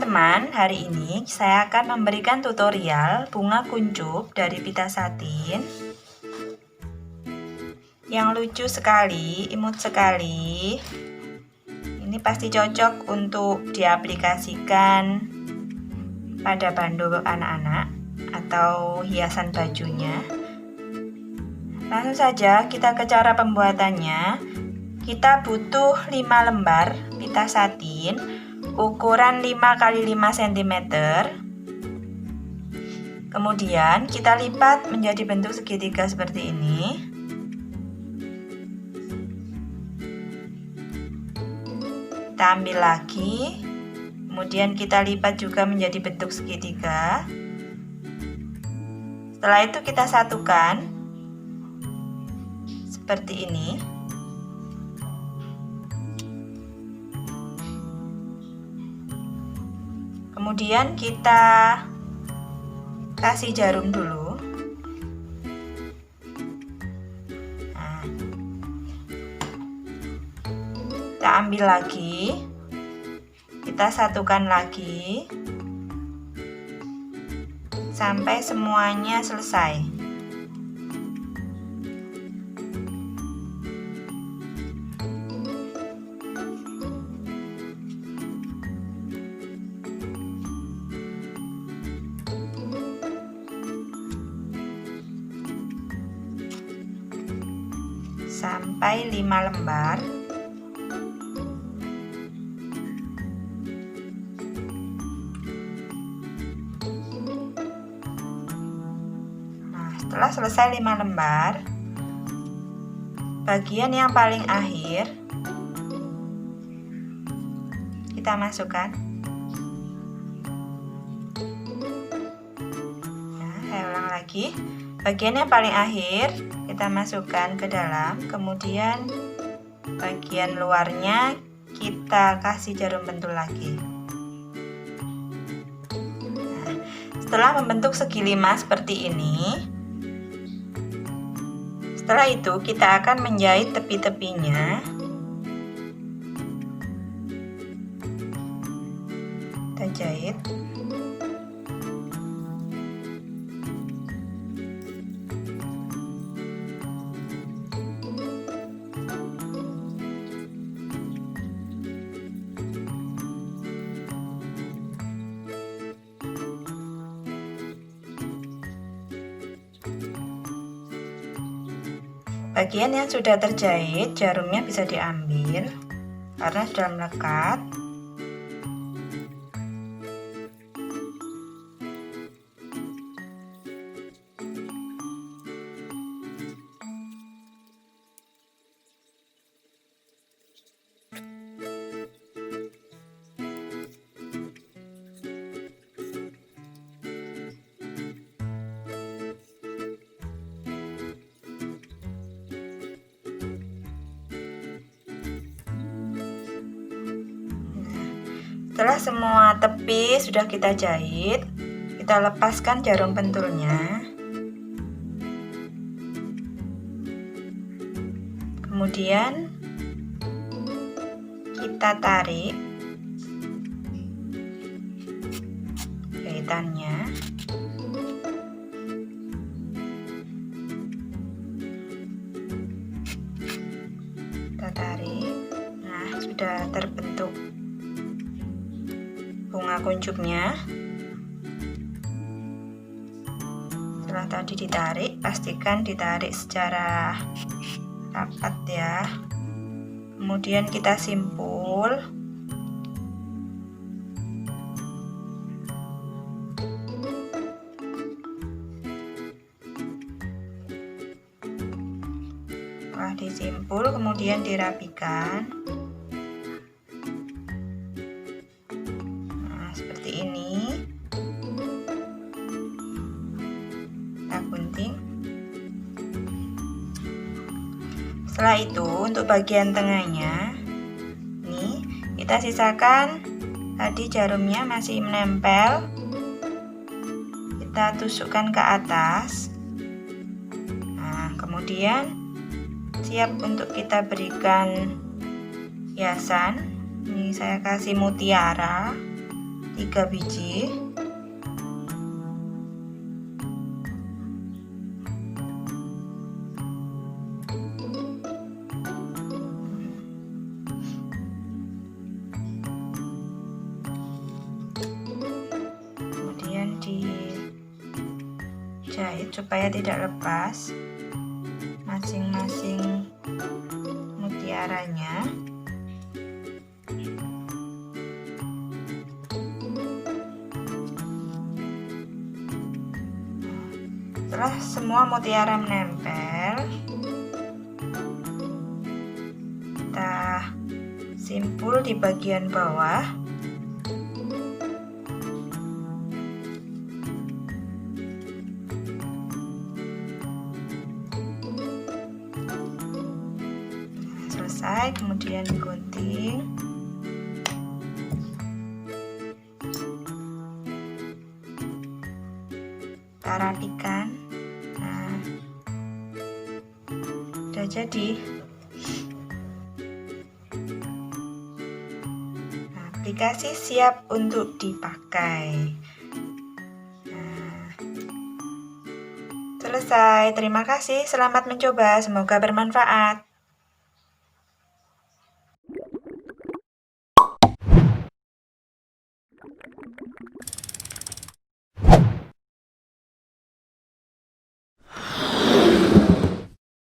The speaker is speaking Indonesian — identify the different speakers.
Speaker 1: teman-teman, hari ini saya akan memberikan tutorial bunga kuncup dari pita satin yang lucu sekali, imut sekali. Ini pasti cocok untuk diaplikasikan pada bando anak-anak atau hiasan bajunya. Langsung saja kita ke cara pembuatannya. Kita butuh 5 lembar pita satin ukuran 5 x 5 cm. Kemudian kita lipat menjadi bentuk segitiga seperti ini. Kita ambil lagi, kemudian kita lipat juga menjadi bentuk segitiga. Setelah itu kita satukan seperti ini. Kemudian kita kasih jarum dulu. Nah, kita ambil lagi, kita satukan lagi sampai semuanya selesai. Sampai 5 lembar. Nah, setelah selesai 5 lembar, bagian yang paling akhir kita masukkan. Nah, saya ulang lagi. Bagian yang paling akhir kita masukkan ke dalam, kemudian bagian luarnya kita kasih jarum pentul lagi. Nah, setelah membentuk segi 5 seperti ini, setelah itu kita akan menjahit tepi-tepinya. Kita jahit. Bagian yang sudah terjahit, jarumnya bisa diambil karena sudah melekat. Setelah semua tepi sudah kita jahit, kita lepaskan jarum pentulnya. Kemudian kita tarik jahitannya. Kita tarik. Nah, sudah terbentuk bunga kuncupnya. Setelah tadi ditarik, pastikan ditarik secara rapat ya. Kemudian kita simpul. Setelah disimpul, kemudian dirapikan. Seperti ini. Kita gunting. Setelah itu untuk bagian tengahnya, nih kita sisakan tadi jarumnya masih menempel. Kita tusukkan ke atas. Nah, kemudian siap untuk kita berikan hiasan. Ini saya kasih mutiara. 3 biji. Kemudian dijahit supaya tidak lepas masing-masing mutiaranya. Setelah semua mutiara menempel, kita simpul di bagian bawah. Selesai, kemudian digunting. Kita rapikan. Nah, udah jadi. Nah, aplikasi siap untuk dipakai. Nah, selesai. Terima kasih. Selamat mencoba. Semoga bermanfaat.